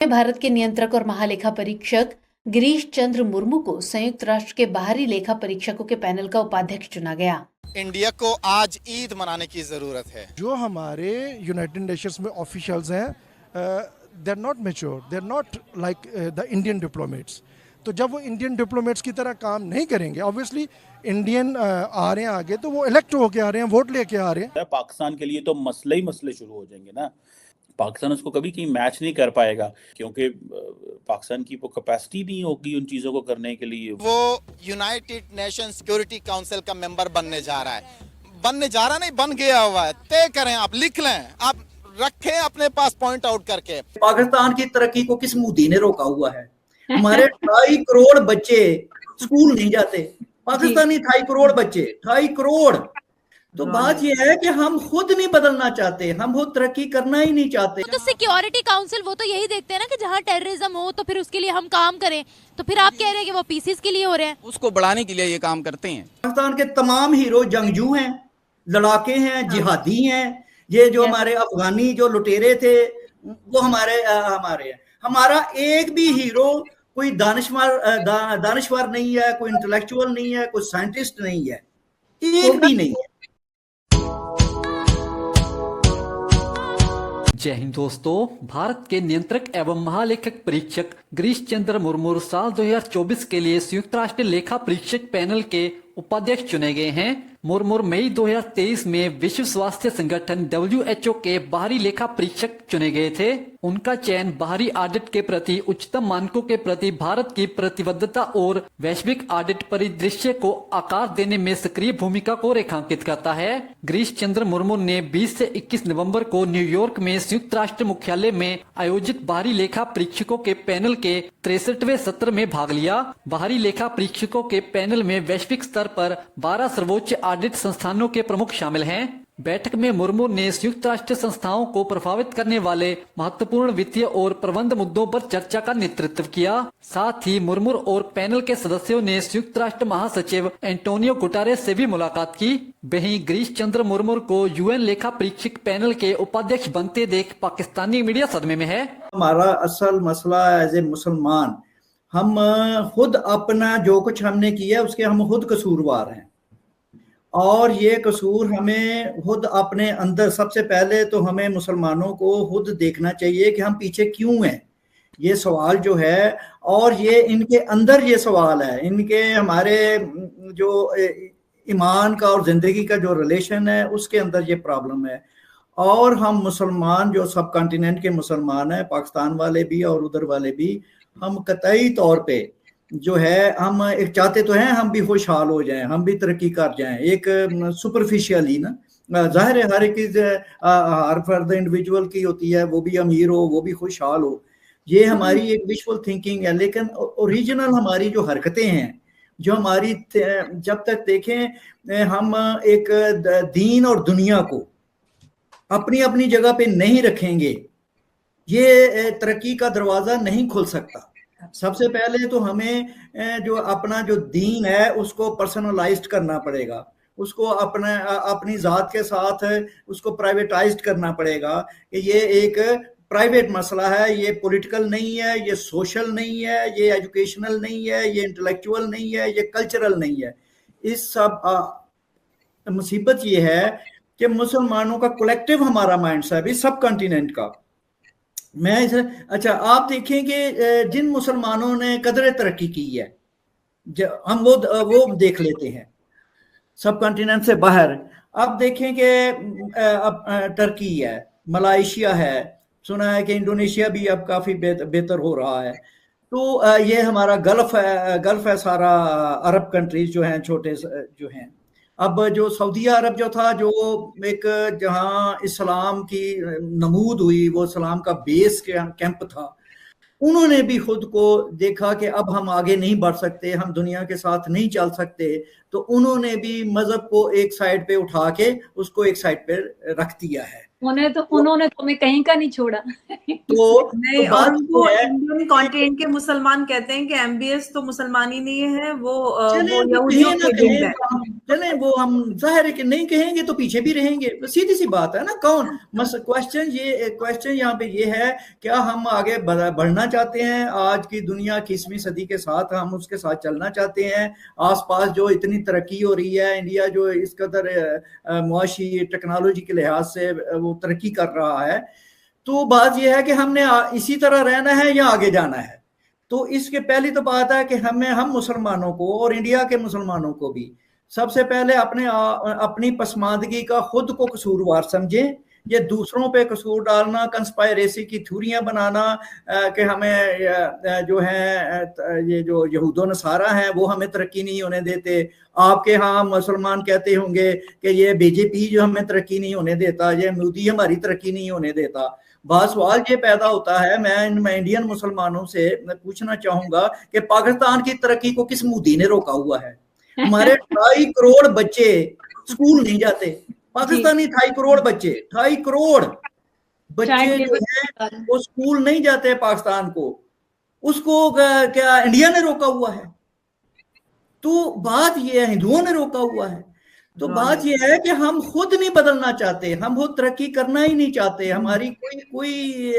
भारत के नियंत्रक और महालेखा परीक्षक गिरीश चंद्र मुर्मू को संयुक्त राष्ट्र के बाहरी लेखा परीक्षकों के पैनल का उपाध्यक्ष चुना गया। इंडिया को आज ईद मनाने की जरूरत है। जो हमारे यूनाइटेड नेशंस में ऑफिशियल्स हैं, they are not mature, they are not like the Indian diplomats. तो जब वो इंडियन डिप्लोमेट्स की तरह काम नहीं करेंगे, ऑब्वियसली इंडियन आ रहे हैं आगे, तो वो इलेक्ट होके आ रहे हैं, वोट लेके आ रहे हैं। पाकिस्तान के लिए तो मसले ही मसले शुरू हो जाएंगे ना। पाकिस्तान उसको कभी कहीं मैच नहीं कर पाएगा, क्योंकि पाकिस्तान की वो कैपेसिटी नहीं होगी उन चीजों को करने के लिए। वो यूनाइटेड नेशन सिक्योरिटी काउंसिल का मेंबर बनने जा रहा है। नहीं, बन गया हुआ है। तय करें, आप लिख लें, आप रखें अपने पास पॉइंट आउट करके। पाकिस्तान की तरक्की को किस मोदी ने रोका हुआ है? हमारे 2.5 करोड़ बच्चे स्कूल नहीं जाते, पाकिस्तानी 2.5 करोड़ बच्चे, 2.5 करोड़। तो बात यह है कि हम खुद नहीं बदलना चाहते, हम खुद तरक्की करना ही नहीं चाहते। तो सिक्योरिटी काउंसिल वो तो यही देखते हैं ना कि जहाँ टेररिज्म हो तो फिर उसके लिए हम काम करें। तो फिर आप कह रहे हैं कि वो पीसीस के लिए हो रहे हैं, उसको बढ़ाने के लिए ये काम करते हैं। पाकिस्तान के तमाम हीरो जंगजू हैं, लड़ाके हैं, जिहादी हैं। ये जो हमारे अफगानी जो लुटेरे थे वो हमारे हैं। हमारा एक भी हीरो कोई दानिशवर नहीं है, कोई इंटेलेक्चुअल नहीं है, कोई साइंटिस्ट नहीं है, एक भी नहीं है। जय हिंद दोस्तों। भारत के नियंत्रक एवं महालेखक परीक्षक गिरीश चंद्र मुर्मू साल 2024 के लिए संयुक्त राष्ट्र लेखा परीक्षक पैनल के उपाध्यक्ष चुने गए हैं। मुर्मू मई 2023 में विश्व स्वास्थ्य संगठन WHO के बाहरी लेखा परीक्षक चुने गए थे। उनका चयन बाहरी ऑडिट के प्रति उच्चतम मानकों के प्रति भारत की प्रतिबद्धता और वैश्विक ऑडिट परिदृश्य को आकार देने में सक्रिय भूमिका को रेखांकित करता है। गिरीश चंद्र मुर्मू ने 20 से 21 नवंबर को न्यूयॉर्क में संयुक्त राष्ट्र मुख्यालय में आयोजित बाहरी लेखा परीक्षकों के पैनल के 63वें सत्र में भाग लिया। बाहरी लेखा परीक्षकों के पैनल में वैश्विक स्तर पर 12 सर्वोच्च ऑडिट संस्थानों के प्रमुख शामिल हैं। बैठक में मुर्मू ने संयुक्त राष्ट्र संस्थाओं को प्रभावित करने वाले महत्वपूर्ण वित्तीय और प्रबंध मुद्दों पर चर्चा का नेतृत्व किया। साथ ही मुर्मू और पैनल के सदस्यों ने संयुक्त राष्ट्र महासचिव एंटोनियो गुटारेस से भी मुलाकात की। वहीं गिरीश चंद्र मुर्मू को UN लेखा परीक्षक पैनल के उपाध्यक्ष बनते देख पाकिस्तानी मीडिया सदमे में है। हमारा असल मसला एज ए मुसलमान, हम खुद अपना जो कुछ हमने किया उसके हम खुद कसूरवार हैं, और ये कसूर हमें खुद अपने अंदर, सबसे पहले तो हमें मुसलमानों को खुद देखना चाहिए कि हम पीछे क्यों हैं। ये सवाल जो है, और ये इनके अंदर ये सवाल है, इनके हमारे जो ईमान का और जिंदगी का जो रिलेशन है उसके अंदर ये प्रॉब्लम है। और हम मुसलमान जो सब कॉन्टिनेंट के मुसलमान हैं, पाकिस्तान वाले भी और उधर वाले भी, हम कतई तौर पे जो है, हम एक चाहते तो हैं हम भी खुशहाल हो जाएं, हम भी तरक्की कर जाएं, एक सुपरफिशियली ना। जाहिर है हर एक हर फर्द इंडिविजुअल की होती है, वो भी अमीर हो, वो भी खुशहाल हो, ये हमारी एक विजुअल थिंकिंग है। लेकिन ओरिजिनल हमारी जो हरकतें हैं, जो हमारी, जब तक देखें हम एक दीन और दुनिया को अपनी अपनी जगह पे नहीं रखेंगे, ये तरक्की का दरवाजा नहीं खुल सकता। सबसे पहले तो हमें जो अपना जो दीन है उसको पर्सनलाइज्ड करना पड़ेगा, उसको अपनी जात के साथ उसको प्राइवेटाइज्ड करना पड़ेगा कि ये एक प्राइवेट मसला है, ये पॉलिटिकल नहीं है, ये सोशल नहीं है, ये एजुकेशनल नहीं है, ये इंटेलेक्चुअल नहीं है, ये कल्चरल नहीं है। इस सब मुसीबत ये है कि मुसलमानों का कलेक्टिव हमारा माइंडसेट है सब कॉन्टिनेंट का। अच्छा, आप देखें कि जिन मुसलमानों ने कदर तरक्की की है, हम वो देख लेते हैं सब कॉन्टिनेंट से बाहर। अब देखें कि टर्की है, मलाइशिया है, सुना है कि इंडोनेशिया भी अब काफी बेहतर हो रहा है। तो ये हमारा गल्फ है सारा, अरब कंट्रीज जो हैं छोटे जो हैं। अब जो सऊदी अरब जो था, जो एक जहां इस्लाम की नमूद हुई, वो इस्लाम का बेस कैंप था, उन्होंने भी खुद को देखा कि अब हम आगे नहीं बढ़ सकते, हम दुनिया के साथ नहीं चल सकते, तो उन्होंने भी मजहब को एक साइड पे उठा के उसको एक साइड पे रख दिया है। उन्होंने तो हमें कहीं का नहीं छोड़ा। तो नहीं, बात और उनको ये है, इंडियन कॉन्टिनेंट के मुसलमान कहते हैं कि एमबीएस तो मुसलमान ही नहीं है, वो चले यहूदियों कहें ना के एजेंट कहें, है। तो हम चले, वो हम जाहिर है कि नहीं कहेंगे तो पीछे भी रहेंगे, सीधी सी बात है ना। कौन क्वेश्चन यहाँ पे ये है, क्या हम आगे बढ़ना चाहते हैं? आज की दुनिया 21वीं सदी के साथ हम उसके साथ चलना चाहते हैं? आसपास जो इतनी तरक्की हो रही है, इंडिया जो इस कदर मुआशी टेक्नोलॉजी के लिहाज से वो तरक्की कर रहा है, तो बात यह है कि हमने इसी तरह रहना है या आगे जाना है। तो इसके पहली तो बात है कि हम मुसलमानों को और इंडिया के मुसलमानों को भी सबसे पहले अपनी पसमानदगी का खुद को कसूरवार समझें। ये दूसरों पे कसूर डालना, कंस्पायरेसी की थ्योरियां बनाना कि हमें जो है ये जो यहूदो नसारा हैं वो हमें तरक्की नहीं होने देते। आपके यहाँ मुसलमान कहते होंगे कि ये बीजेपी जो हमें तरक्की नहीं होने देता, ये मोदी हमारी तरक्की नहीं होने देता। बात सवाल ये पैदा होता है, मैं इंडियन मुसलमानों से पूछना चाहूंगा कि पाकिस्तान की तरक्की को किस मोदी ने रोका हुआ है? हमारे 2.5 करोड़ बच्चे स्कूल नहीं जाते, पाकिस्तानी 2.5 करोड़ बच्चे, 2.5 करोड़ बच्चे जो हैं वो स्कूल नहीं जाते पाकिस्तान को, उसको क्या इंडिया ने रोका हुआ है? तो बात ये है, हिंदुओं ने रोका हुआ है। तो बात यह है कि हम खुद नहीं बदलना चाहते, हम खुद तरक्की करना ही नहीं चाहते। हमारी कोई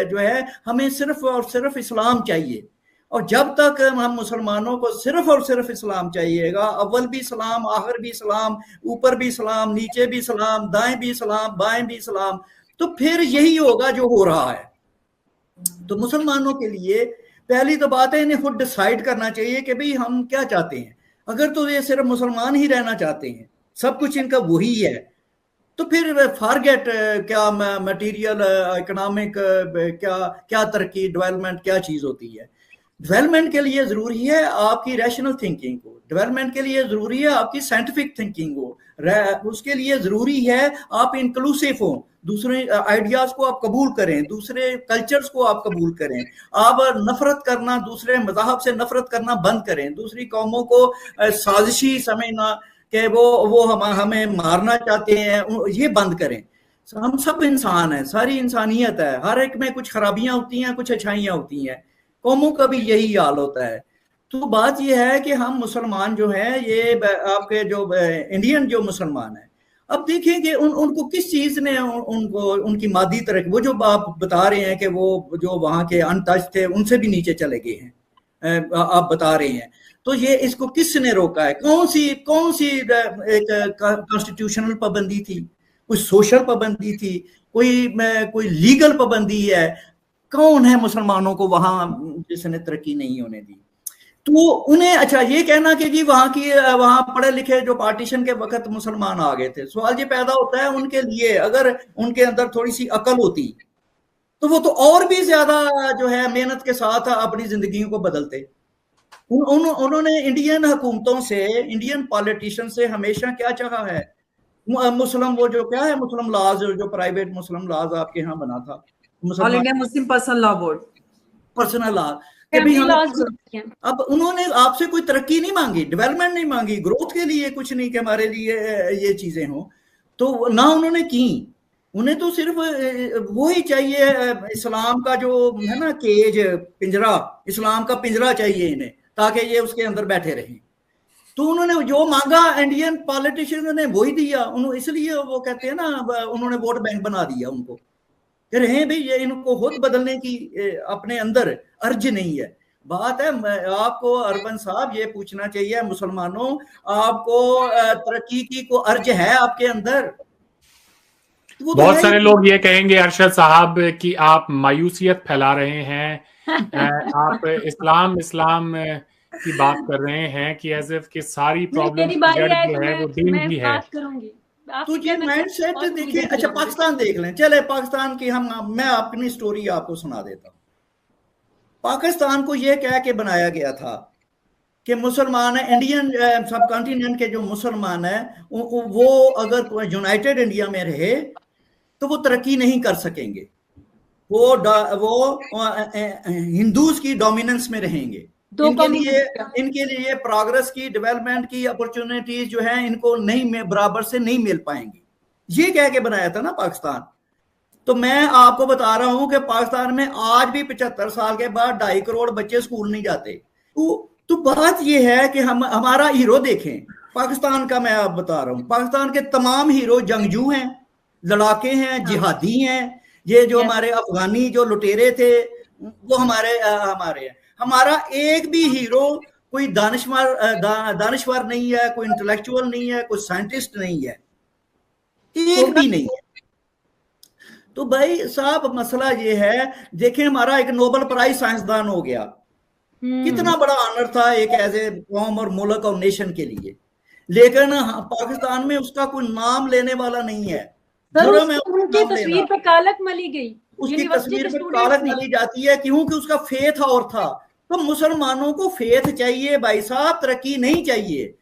जो है, हमें सिर्फ और सिर्फ इस्लाम चाहिए, और जब तक हम मुसलमानों को सिर्फ और सिर्फ इस्लाम चाहिएगा, अव्वल भी इस्लाम, आखिर भी इस्लाम, ऊपर भी इस्लाम, नीचे भी इस्लाम, दाएं भी इस्लाम, बाएं भी इस्लाम, तो फिर यही होगा जो हो रहा है। तो मुसलमानों के लिए पहली तो बात है, इन्हें खुद डिसाइड करना चाहिए कि भाई हम क्या चाहते हैं। अगर तो ये सिर्फ मुसलमान ही रहना चाहते हैं, सब कुछ इनका वही है, तो फिर फॉरगेट क्या मटेरियल इकोनॉमिक क्या तरक्की, डेवलपमेंट क्या चीज होती है। डेवलपमेंट के लिए जरूरी है आपकी रैशनल थिंकिंग को, डेवलपमेंट के लिए जरूरी है आपकी साइंटिफिक थिंकिंग को, उसके लिए जरूरी है आप इंक्लूसिव हो, दूसरे आइडियाज को आप कबूल करें, दूसरे कल्चर्स को आप कबूल करें। आप नफरत करना, दूसरे मज़हब से नफरत करना बंद करें, दूसरी कौमों को साजिशी समझना कि वो हमें मारना चाहते हैं, ये बंद करें। हम सब इंसान हैं, सारी इंसानियत है, हर एक में कुछ खराबियां होती हैं, कुछ अच्छाइयां होती हैं, कौमों का भी यही हाल होता है। तो बात यह है कि हम मुसलमान जो हैं, ये आपके जो इंडियन जो मुसलमान हैं, अब देखिए कि उनको किस चीज ने उनको उनकी मादी तरक्की, वो जो आप बता रहे हैं कि वो जो वहां के अनटच थे उनसे भी नीचे चले गए हैं, आप बता रहे हैं, तो ये इसको किसने रोका है? कौन सी एक कॉन्स्टिट्यूशनल पाबंदी थी, कोई सोशल पाबंदी थी, कोई लीगल पाबंदी है? कौन है मुसलमानों को वहां जिसने तरक्की नहीं होने दी? तो उन्हें अच्छा ये कहना कि जी वहां पढ़े लिखे जो पार्टीशन के वक्त मुसलमान आ गए थे, सवाल ये पैदा होता है उनके लिए, अगर उनके अंदर थोड़ी सी अकल होती तो वो तो और भी ज्यादा जो है मेहनत के साथ अपनी जिंदगियों को बदलते। उन्होंने इंडियन हुकूमतों से, इंडियन पॉलिटिशियन से हमेशा क्या चाहा है? मुस्लिम, वो जो क्या है मुस्लिम लॉज, जो प्राइवेट मुस्लिम लॉज आपके यहाँ बना था, all India Muslim personal law board, personal law, अब उन्होंने आपसे कोई तरक्की नहीं मांगी, डेवलपमेंट नहीं मांगी, ग्रोथ के लिए कुछ नहीं कि हमारे लिए ये चीजें हो, तो ना उन्होंने की। उन्हें तो सिर्फ वो ही चाहिए, इस्लाम का जो है ना केज, पिंजरा, इस्लाम का पिंजरा चाहिए इन्हें, ताकि ये उसके अंदर बैठे रहें। तो उन्होंने जो मांगा इंडियन पॉलिटिशियन ने वही दिया, इसलिए वो कहते हैं ना, उन्होंने वोट बैंक बना दिया उनको, कह रहे हैं भाई ये इनको खुद बदलने की अपने अंदर अर्ज नहीं है। बात है आपको अरबन साहब ये पूछना चाहिए, मुसलमानों आपको तरक्की की को अर्ज है आपके अंदर? बहुत सारे लोग ये कहेंगे अरशद साहब कि आप मायूसियत फैला रहे हैं, आप इस्लाम की बात कर रहे हैं कि एज इफ कि सारी प्रॉब्लम जो है वो दीन भी है। तो ये माइंडसेट देखिए। अच्छा पाकिस्तान देख लें, चले पाकिस्तान की मैं अपनी स्टोरी आपको सुना देता हूँ। पाकिस्तान को ये कह के बनाया गया था कि मुसलमान है, इंडियन सब कॉन्टिनेंट के जो मुसलमान है वो अगर यूनाइटेड इंडिया में रहे तो वो तरक्की नहीं कर सकेंगे, वो हिंदूज की डोमिनेंस में रहेंगे। इनके लिए प्रोग्रेस की, डेवलपमेंट की अपॉर्चुनिटीज जो है इनको नहीं बराबर से नहीं मिल पाएंगी। ये कह के बनाया था ना पाकिस्तान। तो मैं आपको बता रहा हूं कि पाकिस्तान में आज भी 75 साल के बाद 2.5 करोड़ बच्चे स्कूल नहीं जाते। तो बात यह है कि हम हमारा हीरो देखें पाकिस्तान का, मैं आप बता रहा हूं पाकिस्तान के तमाम हीरो जंगजू हैं, लड़ाके हैं, जिहादी हैं। ये जो हमारे अफगानी जो लुटेरे थे वो हमारे हैं। हमारा एक भी हीरो कोई दानिशवर नहीं है, कोई इंटेलेक्चुअल नहीं है, कोई साइंटिस्ट नहीं है, एक भी नहीं है। तो भाई साहब मसला ये है, देखें हमारा एक नोबेल प्राइज साइंसदान हो गया, कितना बड़ा ऑनर था एक एज ए कौम और मुल्क और नेशन के लिए, लेकिन पाकिस्तान में उसका कोई नाम लेने वाला नहीं है। उनकी तस्वीर पे कालक मली गई, उसकी तस्वीर पे कालक मली जाती है क्योंकि उसका फेथ और था। तो मुसलमानों को फेथ चाहिए भाई साहब, तरक्की नहीं चाहिए।